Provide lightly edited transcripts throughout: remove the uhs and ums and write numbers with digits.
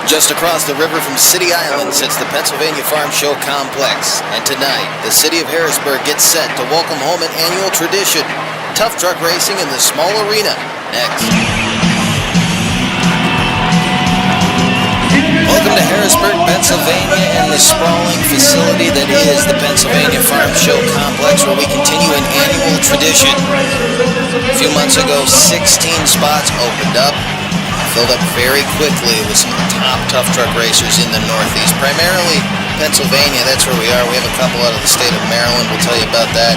Just across the river from City Island sits the Pennsylvania Farm Show Complex. And tonight, the city of Harrisburg gets set to welcome home an annual tradition, tough truck racing in the small arena. Next. Welcome to Harrisburg, Pennsylvania, and the sprawling facility that is the Pennsylvania Farm Show Complex, where we continue an annual tradition. A few months ago, 16 spots opened up. Filled up very quickly with some of the top tough truck racers in the Northeast, primarily Pennsylvania. That's where we are. We have a couple out of the state of Maryland. We'll tell you about that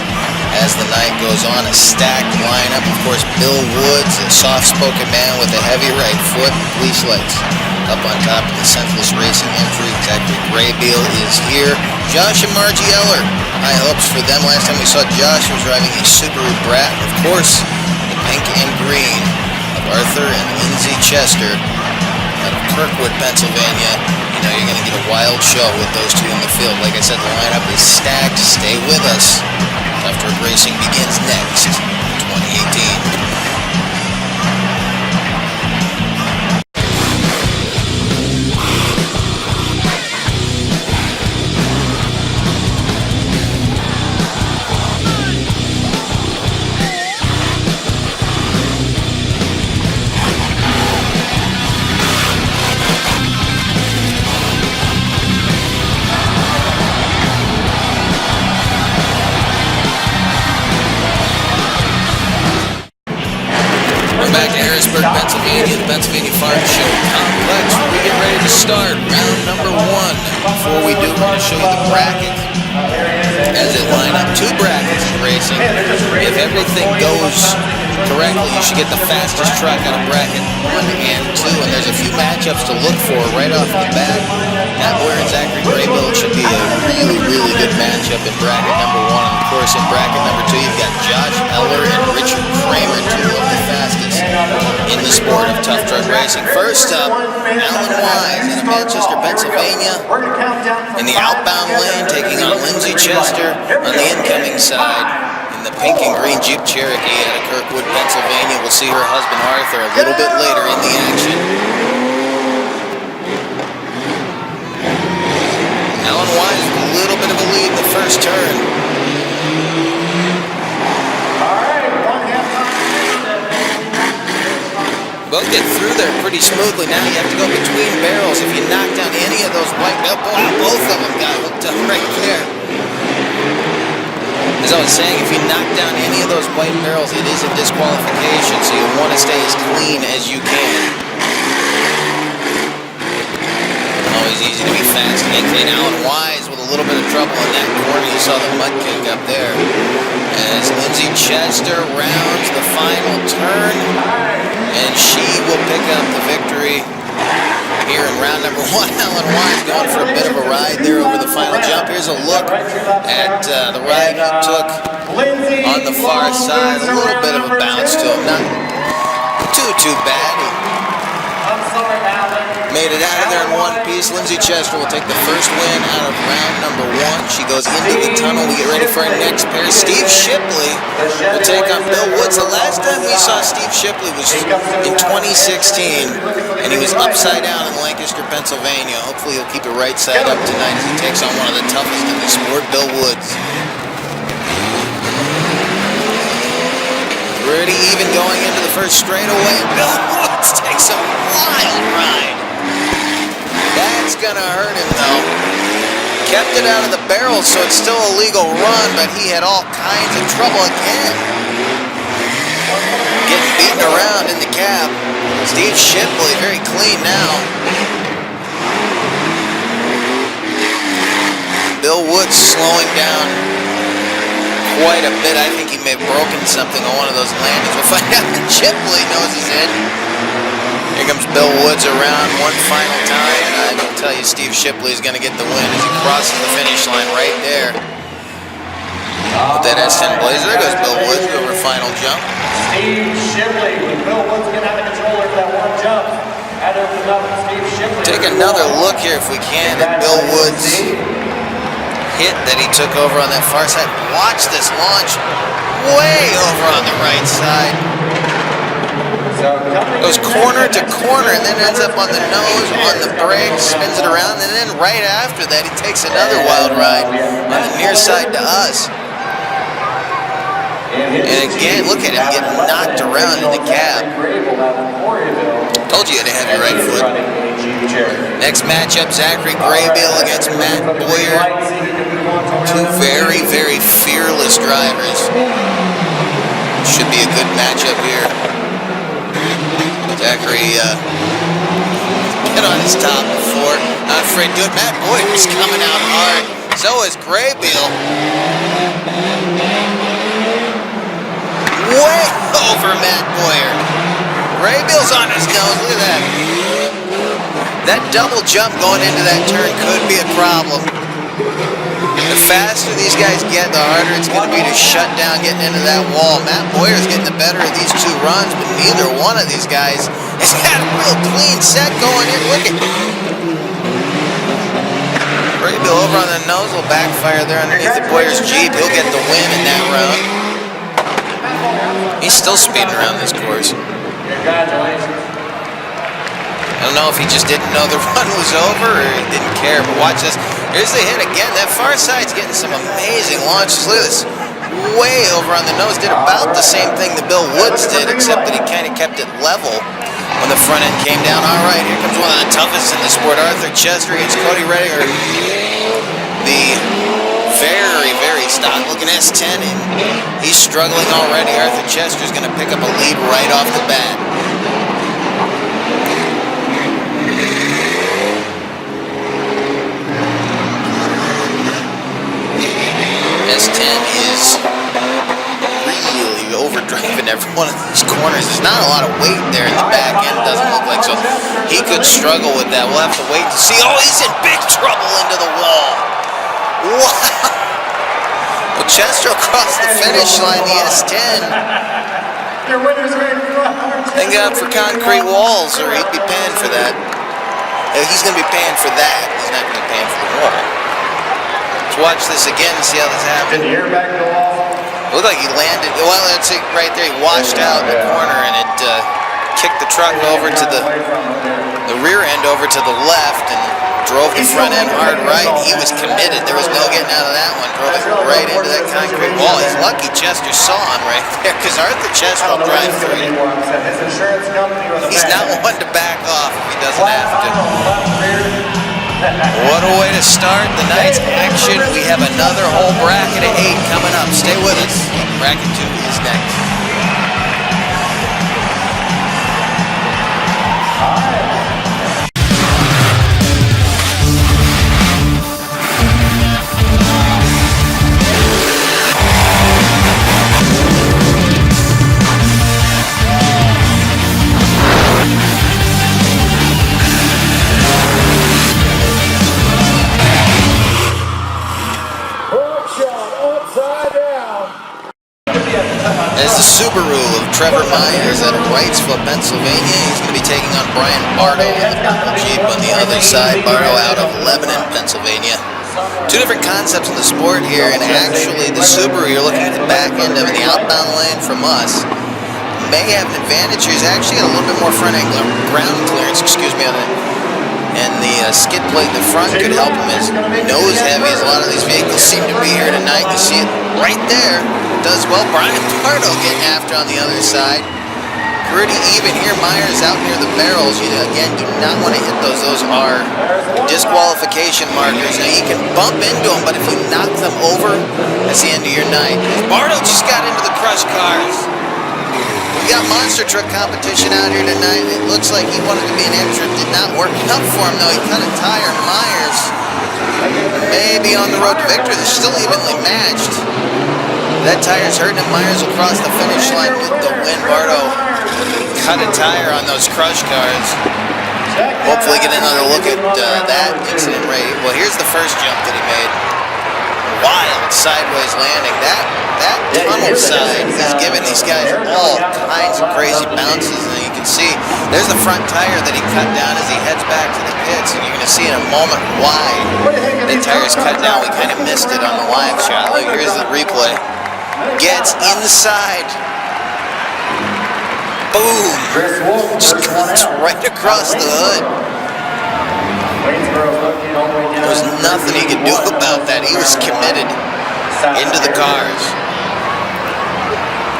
as the night goes on. A stacked lineup. Of course, Bill Woods, a soft-spoken man with a heavy right foot, police lights up on top of the Senseless Racing entry. Zachary Graybeal is here. Josh and Margie Eller. High hopes for them. Last time we saw Josh, he was driving a Subaru Brat. Of course, the pink and green of Arthur and Lindsay Chester out of Kirkwood, Pennsylvania. You know, you're going to get a wild show with those two in the field. Like I said, the lineup is stacked. Stay with us. Tough Truck Racing begins next in 2018. Back to Harrisburg, Pennsylvania, the Pennsylvania Farm Show Complex, where we get ready to start round number 1. Before we do, we're going to show you the bracket as it line up. 2 brackets in racing. If everything goes correctly, you should get the fastest truck out of bracket 1 and 2. And there's a few matchups to look for right off the bat. That Boyer and Zachary Graybill should be a really, really good matchup in bracket number 1. And of course, in bracket number 2, you've got Josh Eller and Richard Kramer, 2 of the fastest in the sport of tough truck racing. First up, Alan Wise out of Manchester, Pennsylvania, in the outbound lane, taking on Lindsay Chester on the incoming side. In the pink and green Jeep Cherokee out of Kirkwood, Pennsylvania. We'll see her husband Arthur a little bit later in the action. Alan Wise with a little bit of a lead in the first turn. Both get through there pretty smoothly. Now you have to go between barrels. If you knock down any of those white, both of them got hooked up right there. As I was saying, if you knock down any of those white barrels, it is a disqualification, so you want to stay as clean as you can. Always easy to be fast and get clean. Alan Wise with a little bit of trouble in that corner. You saw the mud kick up there. As Lindsay Chester rounds the final turn, and she will pick up the victory here in round number 1. Alan Wise going for a bit of a ride there over the final jump. Here's a look at the ride he took on the far side. A little bit of a bounce to him. Not too bad. He made it out of there in one piece. Lindsay Chester will take the first win out of round number 1. She goes into the tunnel. We get ready for our next pair. Steve Shipley will take on Bill Woods. The last time we saw Steve Shipley was in 2016, and he was upside down in Lancaster, Pennsylvania. Hopefully he'll keep it right side up tonight as he takes on one of the toughest in the sport, Bill Woods. Pretty even going into the first straightaway. Bill Woods takes a wild ride. That's gonna hurt him though. Kept it out of the barrel, so it's still a legal run, but he had all kinds of trouble again. Getting beaten around in the cab. Steve Shipley very clean now. Bill Woods slowing down quite a bit. I think he may have broken something on one of those landings. We'll find out that Shipley knows his head. Here comes Bill Woods around one final time, and I will tell you Steve Shipley is going to get the win as he crosses the finish line right there. With that S10 Blazer, there goes Bill Woods over final jump. Steve Shipley, with Bill Woods going to have the controller for that one jump. Take another look here if we can at Bill Woods' hit that he took over on that far side. Watch this launch way over on the right side. Goes corner to corner and then ends up on the nose, on the brakes, spins it around, and then right after that he takes another wild ride on the near side to us. And again, look at him get knocked around in the cab. Told you he had a heavy right foot. Next matchup, Zachary Graybill against Matt Boyer. Two very, very fearless drivers. Should be a good matchup here. Zachary get on his top before. Not afraid to do it. Matt Boyer's coming out hard. So is Graybill. Way over Matt Boyer. Graybill's on his nose. Look at that. That double jump going into that turn could be a problem. The faster these guys get, the harder it's going to be to shut down getting into that wall. Matt Boyer's getting the better of these two runs, but neither one of these guys has had a real clean set going in. Look at Graybill over on the nose will backfire there underneath the Boyer's Jeep. He'll get the win in that round. He's still speeding around this course. Congratulations. I don't know if he just didn't know the run was over or he didn't care, but watch this. Here's the hit again. That far side's getting some amazing launches. Look at this. Way over on the nose. Did about the same thing that Bill Woods did, except that he kind of kept it level when the front end came down. All right, here comes one of the toughest in the sport. Arthur Chester against Cody Redinger. The very, very stock-looking S10, and he's struggling already. Arthur Chester's going to pick up a lead right off the bat. S10 is really overdriving every one of these corners. There's not a lot of weight there in the back end, doesn't look like, so he could struggle with that. We'll have to wait to see. Oh, he's in big trouble into the wall. Wow. Well, Chester across the finish line, the S10. Your winner's ready to go. Thank God for concrete walls, or he'd be paying for that. He's going to be paying for that. He's not going to be paying for the wall. Let's watch this again and see how this happened. Did the airbag go off? Looked like he landed. Well, that's it right there. He washed out in the corner, and it kicked the truck over to the rear end over to the left, and drove the front end hard right. He was committed. There was no getting out of that one. Drove it right into that concrete wall. He's lucky Chester saw him right there, because Arthur Chester will drive through it. He's not one to back off if he doesn't have to. What a way to start the night's action. We have another whole bracket of 8 coming up. Stay with us. Bracket 2 is next. It's the Subaru of Trevor Myers out of Wrightsville, Pennsylvania. He's going to be taking on Brian Bardo in the purple Jeep on the other side. Bardo out of Lebanon, Pennsylvania. Two different concepts in the sport here, and actually the Subaru, you're looking at the back end of the outbound lane from us, may have an advantage here. He's actually got a little bit more front end ground clearance, on it. And the skid plate in the front could help him as nose heavy as a lot of these vehicles seem to be here tonight. You see it right there. Does well. Brian Pardo getting after on the other side. Pretty even here. Myers out near the barrels. You again do not want to hit those. Those are disqualification markers. Now you can bump into them, but if you knock them over, that's the end of your night. Bardo just got into the crush cars. We got monster truck competition out here tonight. It looks like he wanted to be an extra. Did not work out for him though. He cut a tire. Myers maybe on the road to victory. They're still evenly matched. That tire's hurting him. Myers will cross the finish line with the win. Bardo cut a tire on those crush cars. Hopefully get another look at that incident right. Well, here's the first jump that he made. Wild sideways landing. That tunnel side is giving these guys all kinds of crazy bounces, and you can see there's the front tire that he cut down as he heads back to the pits, and you're going to see in a moment why the tire's cut down. We kind of missed it on the live shot. Look, here's the replay. Gets inside. Boom! Chris Wolf, Just first one goes out. right across the hood. Waynesboro's looking all the way down. There was nothing he could do about that. He was committed into the cars.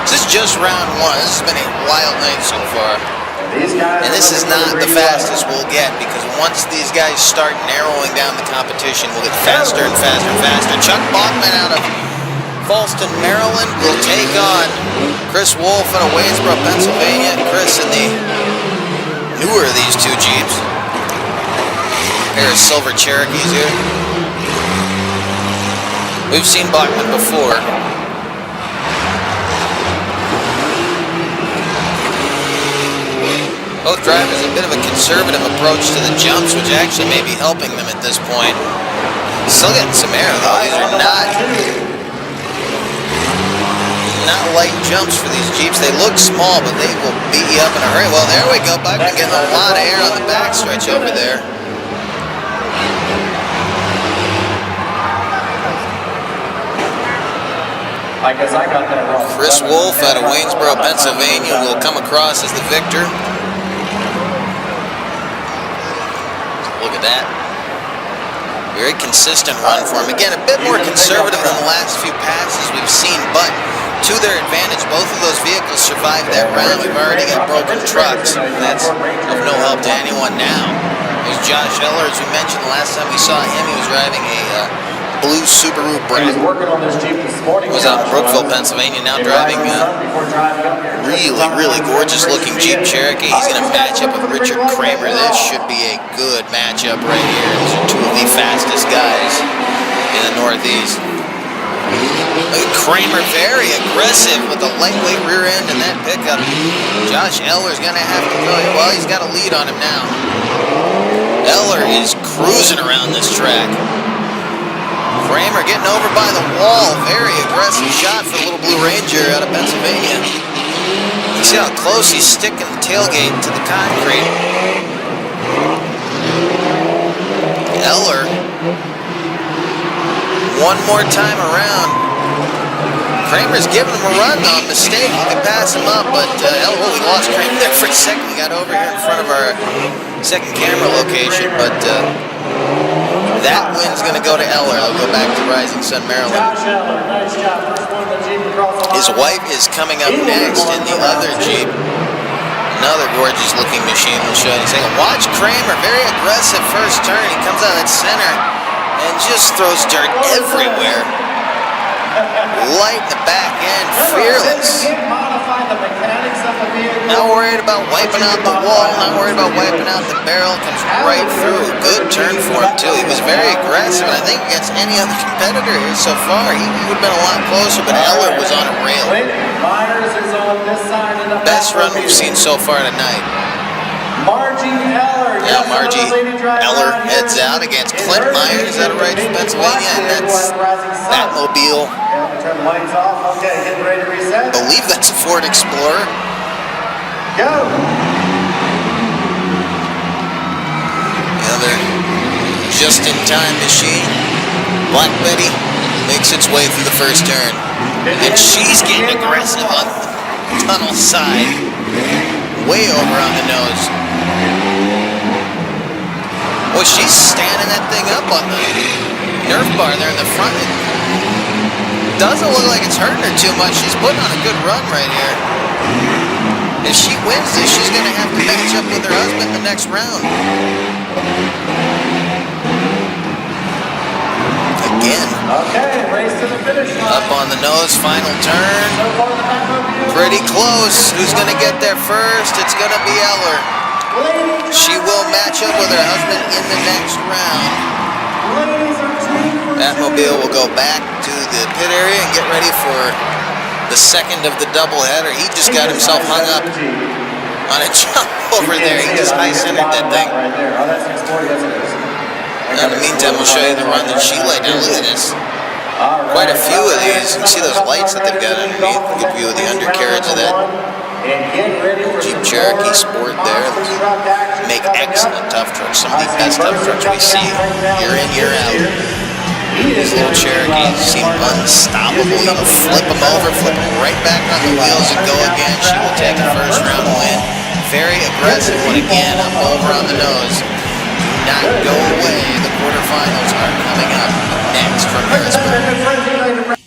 This is just round one. This has been a wild night so far. And this is not the fastest we'll get, because once these guys start narrowing down the competition, we'll get faster and faster and faster. Chuck Bachman out of Falston, Maryland will take on Chris Wolf out of Waynesboro, Pennsylvania. Chris in the newer of these two Jeeps. A pair of silver Cherokees here. We've seen Bachman before. Both drivers a bit of a conservative approach to the jumps, which actually may be helping them at this point. Still getting some air though. These are not light jumps for these Jeeps. They look small, but they will beat you up in a hurry. Well, there we go. Bachman getting a lot of air on the backstretch over there. I guess I got that wrong. Chris Wolf out of Waynesboro, Pennsylvania will come across as the victor. Look at that. Very consistent run for him. Again, a bit more conservative than the last few passes we've seen, but to their advantage, both of those vehicles survived that round. We've already got broken trucks. That's of no help to anyone now. There's Josh Eller, as we mentioned the last time we saw him. He was driving a blue Subaru Brett. Was out in Brookville, Pennsylvania, now driving really gorgeous looking Jeep Cherokee. He's going to match up with Richard Kramer. This should be a good matchup right here. These are two of the fastest guys in the Northeast. Kramer very aggressive with a lightweight rear end in that pickup. Josh Eller's going to have to go. Well, he's got a lead on him now. Eller is cruising around this track. Kramer getting over by the wall. Very aggressive shot for the Little Blue Ranger out of Pennsylvania. You see how close he's sticking the tailgate to the concrete. Eller, one more time around. Kramer's giving him a run on mistake. He could pass him up, but we lost Kramer there for a second. We got over here in front of our second camera location, but that win's going to go to Eller. He'll go back to Rising Sun, Maryland. His wife is coming up next in the other Jeep. Another gorgeous looking machine we'll show you. Watch Kramer, very aggressive first turn. He comes out of that center and just throws dirt everywhere. Light in the back end, fearless. Not worried about wiping out the wall, not worried about wiping out the barrel. Comes right through. Good turn for him too. He was very aggressive, and I think against any other competitor here so far, he would have been a lot closer, but Eller was on a rail. Best run we've seen so far tonight. Yeah, Margie Eller heads out against Clint Myers out of right from Pennsylvania, and that's that mobile. I believe that's a Ford Explorer. Go! Another just-in-time machine. Black Betty makes its way through the first turn, and she's getting aggressive on the tunnel side, way over on the nose. Well, she's standing that thing up on the Nerf bar there in the front. It doesn't look like it's hurting her too much. She's putting on a good run right here. If she wins this, she's going to have to match up with her husband the next round. Again. Okay, race to the finish line. Up on the nose, final turn. Pretty close. Who's going to get there first? It's going to be Eller. She will match up with her husband in the next round. Batmobile will go back to the pit area and get ready for the second of the doubleheader. He just got himself hung up on a jump over there. He just high-centered that thing. Now, in the meantime, we'll show you the run that she laid down. Look at this. Quite a few of these. You can see those lights that they've got underneath. A good view of the undercarriage of that Jeep Cherokee Sport there. Make excellent tough trucks. Some of the best tough trucks we see year in, year out. These little Cherokees seem unstoppable. You can flip them over, flip them right back on the wheels and go again. She will take a first round win. Very aggressive one again, up over on the nose. Do not go away. The quarterfinals are coming up next from Harrisburg.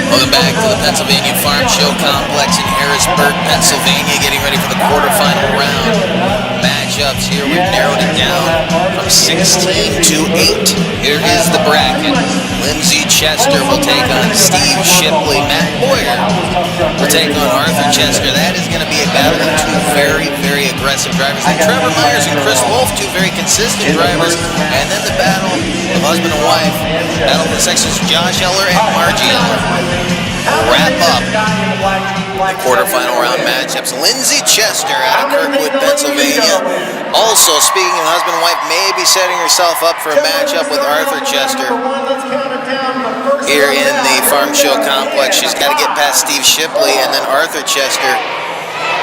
Welcome back to the Pennsylvania Farm Show Complex in Harrisburg, Pennsylvania, getting ready for the quarterfinal round. Matchups here, we've narrowed it down from 16 to 8. Here is the bracket. Lindsey Chester will take on Steve Shipley. Matt Boyer will take on Arthur Chester. That is going to be a battle of two very, very aggressive drivers. And Trevor Myers and Chris Wolf, two very consistent drivers. And then the battle of husband and wife. Battle of the sexes, Josh Eller and Margie Eller. Wrap up the quarterfinal round matchups. Lindsey Chester out of Kirkwood, Pennsylvania. Also, speaking of husband and wife, may be setting herself up for a matchup with Arthur Chester here in the Farm Show Complex. She's got to get past Steve Shipley, and then Arthur Chester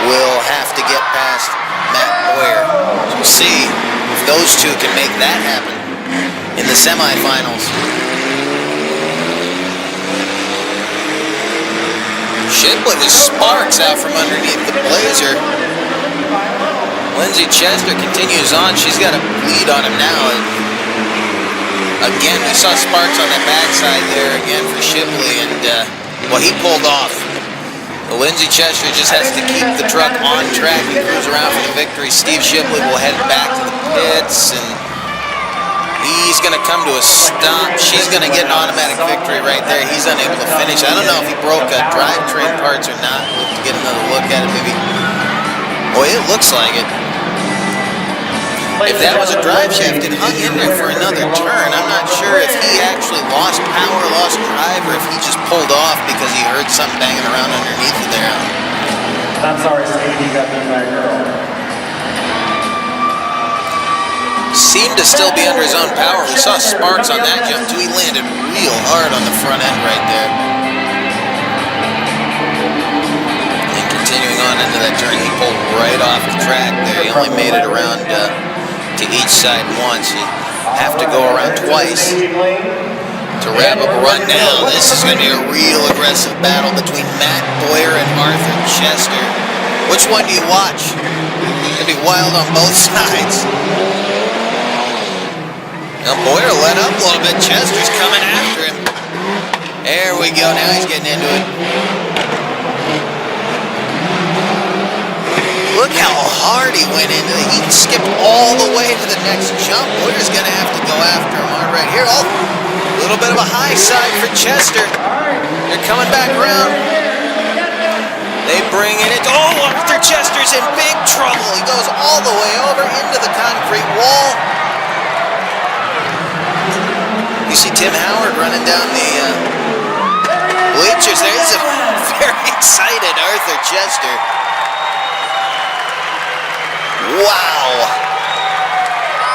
will have to get past Matt Boyer. So we'll see if those two can make that happen in the semifinals. Shipley with sparks out from underneath the Blazer. Lindsey Chester continues on. She's got a lead on him now. Again, we saw sparks on that backside there again for Shipley, and well, he pulled off. Lindsey Chester just has to keep the truck on track and cruise around for the victory. Steve Shipley will head back to the pits, and he's going to come to a stop. She's going to get an automatic victory right there. He's unable to finish. I don't know if he broke drivetrain parts or not. We'll have to get another look at it maybe. Boy, it looks like it. If that was a drive shaft, it hung in there for another turn. I'm not sure if he actually lost power, lost drive, or if he just pulled off because he heard something banging around underneath of there. I'm sorry, Steve, you got me my girl. Seemed to still be under his own power. We saw sparks on that jump too. He landed real hard on the front end right there. And continuing on into that turn, he pulled right off the track there. He only made it around to each side once. You have to go around twice to wrap up a run. Now this is going to be a real aggressive battle between Matt Boyer and Arthur Chester. Which one do you watch? It's going to be wild on both sides. Now Boyer let up a little bit. Chester's coming after him. There we go. Now he's getting into it. Look how hard he went into it. He skipped all the way to the next jump. Boyer's going to have to go after him hard right here. Oh, a little bit of a high side for Chester. They're coming back around. They bring it in. Oh, Arthur Chester's in big trouble. He goes all the way over into the concrete wall. You see Tim Howard running down the bleachers there. He's a very excited Arthur Chester. Wow.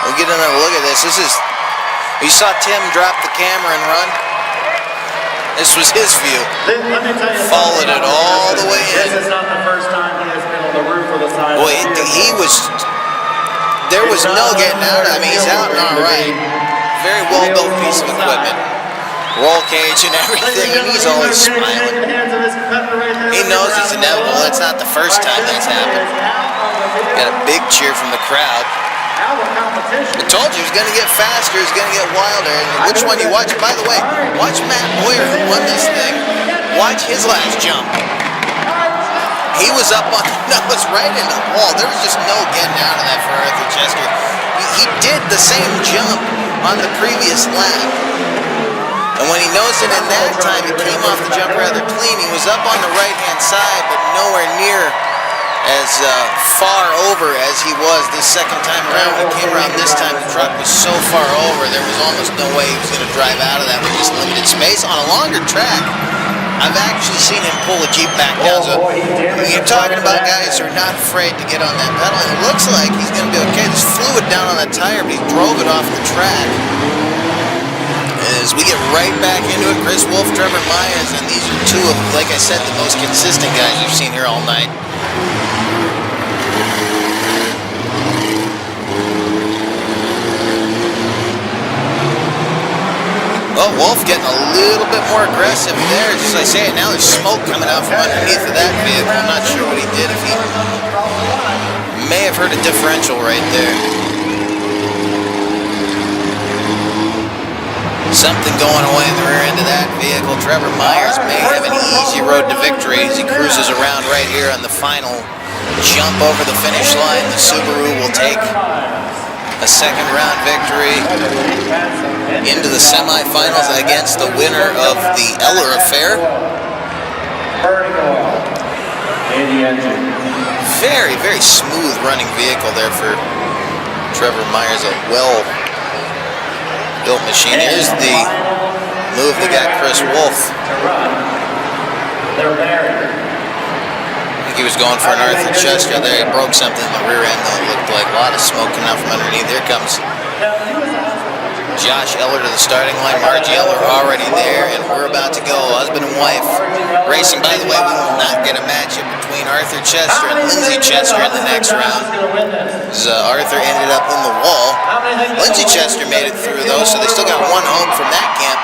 We'll get another look at this. You saw Tim drop the camera and run. This was his view. Let me tell you, followed it all the way in. This is not the first time he has been on the roof of the side. Boy, there was no getting out. I mean, he's out and all right. Very well-built piece of equipment. Roll cage and everything, and he's always smiling. He knows it's inevitable. That's not the first time that's happened. Got a big cheer from the crowd. I told you, he's going to get faster, he's going to get wilder. And which one you watch? By the way, watch Matt Boyer, who won this thing. Watch his last jump. He was up on the nose right into the wall. There was just no getting out of that for Arthur Chester. He did the same jump on the previous lap. And when he nosed it in that time, it came off the jump rather clean. He was up on the right-hand side, but nowhere near as far over as he was this second time around. When he came around this time, he truck was so far over, there was almost no way he was going to drive out of that with just limited space. On a longer track, I've actually seen him pull a Jeep back down. So when you're talking about guys who are not afraid to get on that pedal, it looks like he's going to be okay. There's fluid down on that tire, but he drove it off the track. As we get right back into it, Chris Wolf, Trevor Myers, and these are two of, like I said, the most consistent guys you've seen here all night. Well, Wolf getting a little bit more aggressive there. Just like I say, now there's smoke coming out from underneath of that vehicle. I'm not sure what he did. If he may have heard a differential right there. Something going away in the rear end of that vehicle. Trevor Myers may have an easy road to victory as he cruises around right here on the final jump over the finish line. The Subaru will take a second round victory into the semifinals against the winner of the Eller affair. Very, very smooth running vehicle there for Trevor Myers, a well-built machine. Here's the move that got Chris Wolf. I think he was going for an Arthur Chester there. He broke something in the rear end, though. It looked like a lot of smoke coming out from underneath. Here comes Josh Eller to the starting line. Margie Eller already there, and we're about to go. Husband and wife racing. By the way, we will not get a matchup between Arthur Chester and Lindsay Chester in the next round. Arthur ended up in the wall. Lindsay Chester made it through, though, so they still got one home from that camp.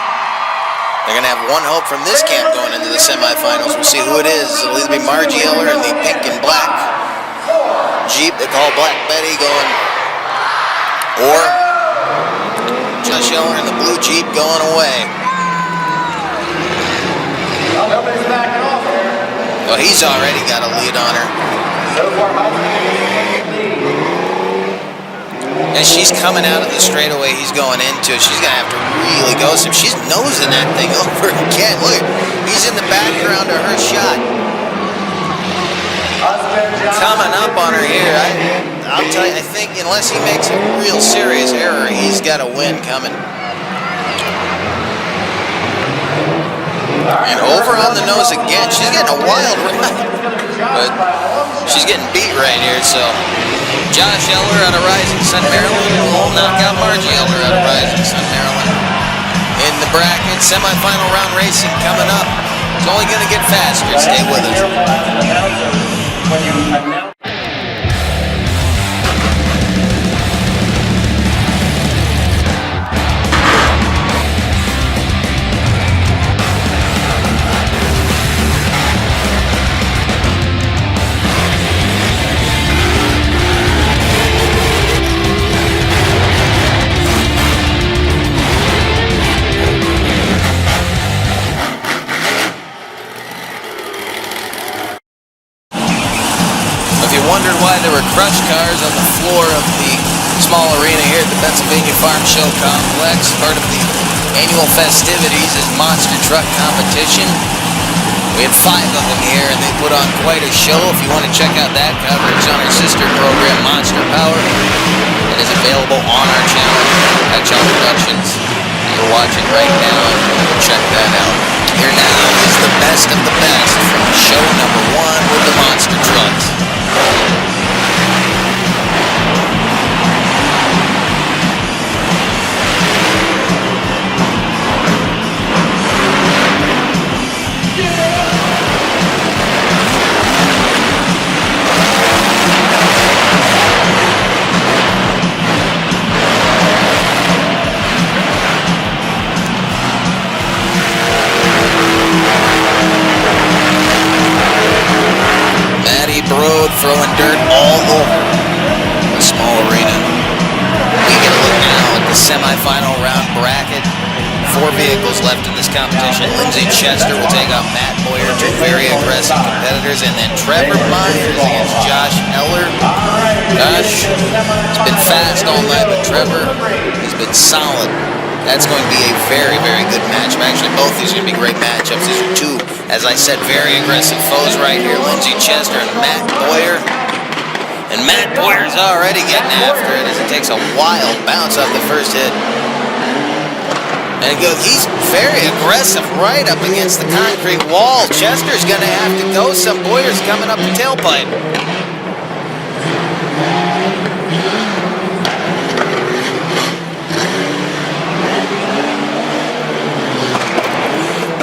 They're going to have one hope from this camp going into the semifinals. We'll see who it is. It'll either be Margie Eller in the pink and black Jeep they call Black Betty going, or Josh Eller in the blue Jeep going away. Well, he's already got a lead on her. As she's coming out of the straightaway he's going into, she's going to have to really go. So she's nosing that thing over again. Look, he's in the background of her shot. Coming up on her here. I'll tell you, I think unless he makes a real serious error, he's got a win coming. And over on the nose again. She's getting a wild ride. But she's getting beat right here, so Josh Eller out of Rising Sun, Maryland will knock out Margie Eller out of Rising Sun, Maryland. In the bracket, semifinal round racing coming up. It's only going to get faster. Stay with us. Wondered why there were crush cars on the floor of the small arena here at the Pennsylvania Farm Show Complex, part of the annual festivities as monster truck competition. We had 5 of them here, and they put on quite a show. If you want to check out that coverage on our sister program, Monster Power, it is available on our channel, Hatch Productions. You're watching right now, and check that out. Here now is the best of the best from show number 1 with the monster trucks. Throwing dirt all over the small arena. We get a look now at the semifinal round bracket. 4 vehicles left in this competition. Lindsay Chester will take on Matt Boyer, 2 very aggressive competitors, and then Trevor Myers against Josh Eller. Gosh, it's been fast all night, but Trevor has been solid. That's going to be a very, very good matchup. Actually, both these are going to be great matchups. These are 2, as I said, very aggressive foes right here. Lindsay Chester and Matt Boyer. And Matt Boyer's already getting after it as he takes a wild bounce off the first hit. And he's very aggressive right up against the concrete wall. Chester's going to have to go. Some Boyer's coming up the tailpipe.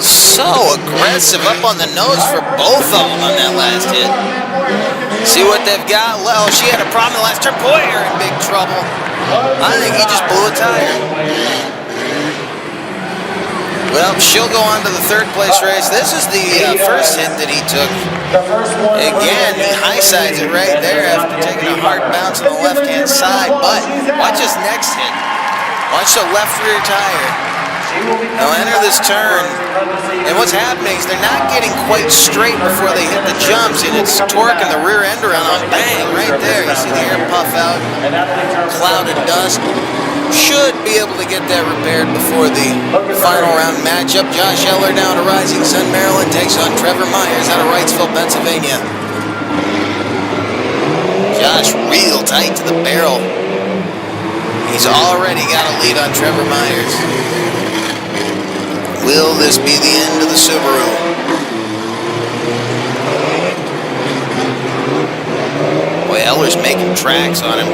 So aggressive up on the nose for both of them on that last hit. See what they've got? Well, she had a problem the last turn. Boyer in big trouble. I think he just blew a tire. Well, she'll go on to the third place race. This is the first hit that he took. Again, he high sides it right there after taking a hard bounce on the left-hand side. But watch his next hit. Watch the left rear tire. They'll enter this turn, and what's happening is they're not getting quite straight before they hit the jumps, and it's torquing the rear end around on bang right there. You see the air puff out, cloud of dust. Should be able to get that repaired before the final round matchup. Josh Eller down to Rising Sun, Maryland, takes on Trevor Myers out of Wrightsville, Pennsylvania. Josh real tight to the barrel. He's already got a lead on Trevor Myers. Will this be the end of the Subaru? Boy, Eller's making tracks on him.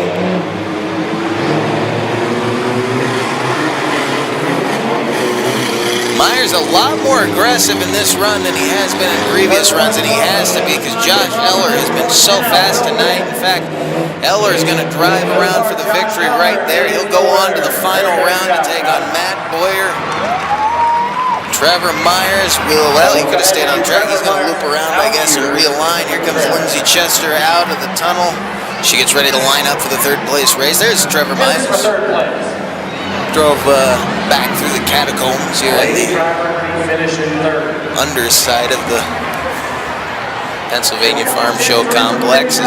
Myers a lot more aggressive in this run than he has been in previous runs, and he has to be because Josh Eller has been so fast tonight. In fact, Eller is going to drive around for the victory right there. He'll go on to the final round to take on Matt Boyer. Trevor Myers will, well, he could have stayed on track. He's going to loop around, I guess, and realign. Here comes Lindsey Chester out of the tunnel. She gets ready to line up for the third place race. There's Trevor Myers. Drove back through the catacombs here in the underside of the Pennsylvania Farm Show complex.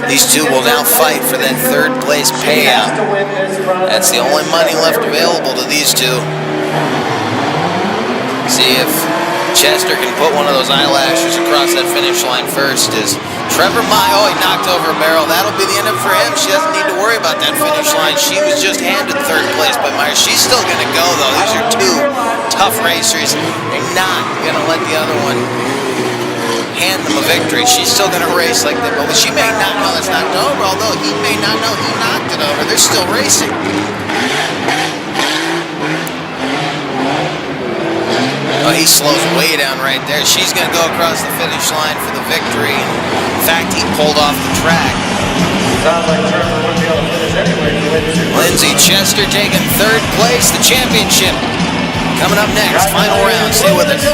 These two will now fight for that third place payout. That's the only money left available to these two. See if Chester can put one of those eyelashes across that finish line first. Is Trevor Myers, oh, he knocked over a barrel. That'll be the end of it for him. She doesn't need to worry about that finish line. She was just handed third place by Myers. She's still going to go, though. These are two tough racers. They're not going to let the other one hand them a victory. She's still going to race like that. But she may not know it's knocked over, although he may not know who knocked it over. They're still racing. Oh, he slows way down right there. She's going to go across the finish line for the victory. In fact, he pulled off the track. Sounds like Trevor would be able to finish anyway. Lindsey Chester taking third place, the championship. Coming up next, final round. Stay with us.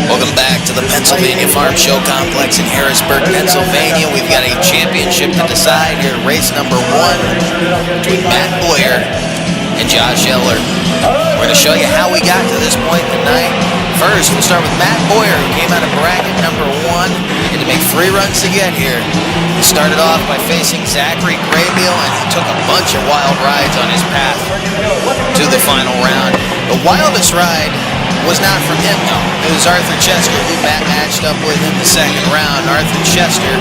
Welcome back to the Pennsylvania Farm Show Complex in Harrisburg, Pennsylvania. We've got a championship to decide here. Race number 1 between Matt Boyer and Josh Eller. We're going to show you how we got to this point tonight. First, we'll start with Matt Boyer, who came out of bracket number 1. Had to make 3 runs to get here. He started off by facing Zachary Graybeal, and he took a bunch of wild rides on his path to the final round. The wildest ride was not from him, though. It was Arthur Chester, who Matt matched up with in the second round. Arthur Chester,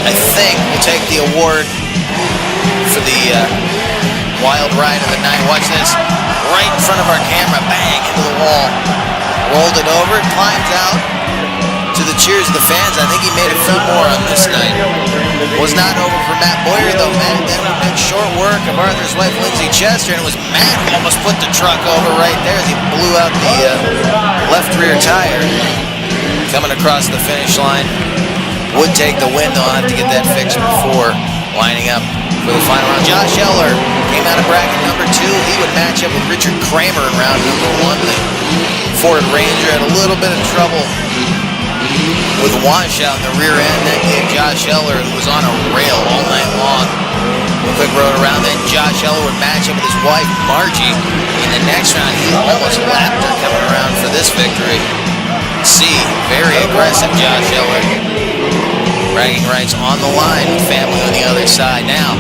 I think, will take the award for the wild ride of the night. Watch this. Right in front of our camera, bang, into the wall. Rolled it over, climbs out. To the cheers of the fans, I think he made a few more on this night. Was not over for Matt Boyer, though. Matt then would make short work of Arthur's wife, Lindsey Chester, and it was Matt who almost put the truck over right there as he blew out the left rear tire. Coming across the finish line. Would take the win, though. I'll have to get that fixed before lining up for the final round. Josh Eller came out of bracket number 2. He would match up with Richard Kramer in round number 1. The Ford Ranger had a little bit of trouble with a washout in the rear end. That gave Josh Eller, who was on a rail all night long, a quick road around. Then Josh Eller would match up with his wife, Margie. In the next round, he almost lapped her coming around for this victory. See, very aggressive Josh Eller. Bragging rights on the line with family on the other side. Now,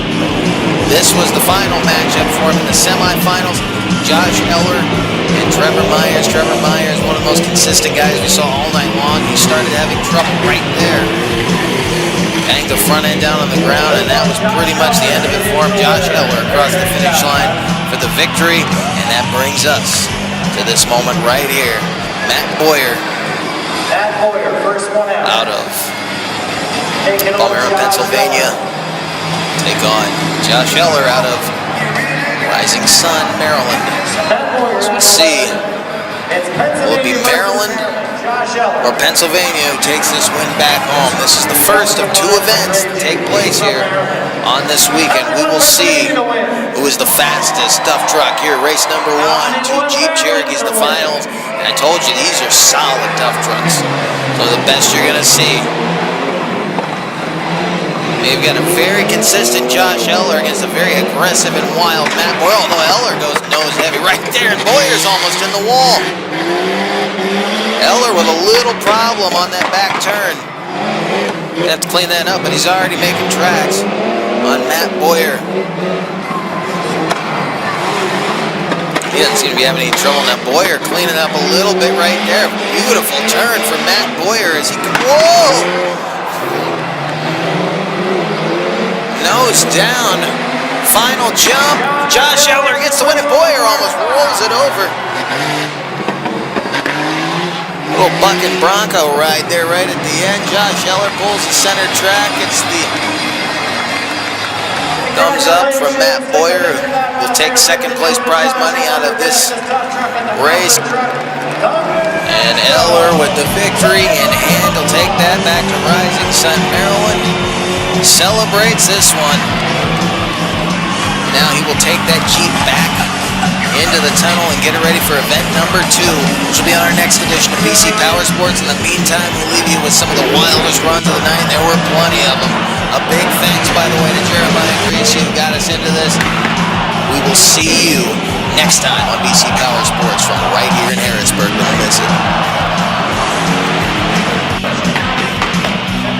this was the final matchup for him in the semifinals. Josh Eller and Trevor Myers. Trevor Myers, one of the most consistent guys we saw all night long. He started having trouble right there. Banged the front end down on the ground, and that was pretty much the end of it for him. Josh Eller across the finish line for the victory, and that brings us to this moment right here. Matt Boyer, first one out of Palmyra, Pennsylvania, take on Josh Eller out of Rising Sun, Maryland. So let's see, will it be Maryland or Pennsylvania who takes this win back home? This is the first of two events that take place here on this weekend. We will see who is the fastest stuffed truck here. Race number 1, 2 Jeep Cherokees, the finals. And I told you, these are solid tough trucks. So the best you're going to see. They've got a very consistent Josh Eller against a very aggressive and wild Matt Boyer. Although Eller goes nose heavy right there, and Boyer's almost in the wall. Eller with a little problem on that back turn. Gonna have to clean that up, but he's already making tracks on Matt Boyer. He doesn't seem to be having any trouble. Now Boyer cleaning up a little bit right there. Beautiful turn from Matt Boyer as he can, whoa! Nose down, final jump. Josh Eller gets the win, and Boyer almost rolls it over. Little bucket Bronco ride there right at the end. Josh Eller pulls the center track. It's the thumbs up from Matt Boyer, who will take second place prize money out of this race. And Eller with the victory in hand will take that back to Rising Sun, Maryland. Celebrates this one. Now he will take that Jeep back into the tunnel and get it ready for event number 2, which will be on our next edition of BC Power Sports. In the meantime, we'll leave you with some of the wildest runs of the night. There were plenty of them. A big thanks, by the way, to Jeremiah Greasy, who got us into this. We will see you next time on BC Power Sports from right here in Harrisburg. Don't miss it.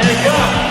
There you go.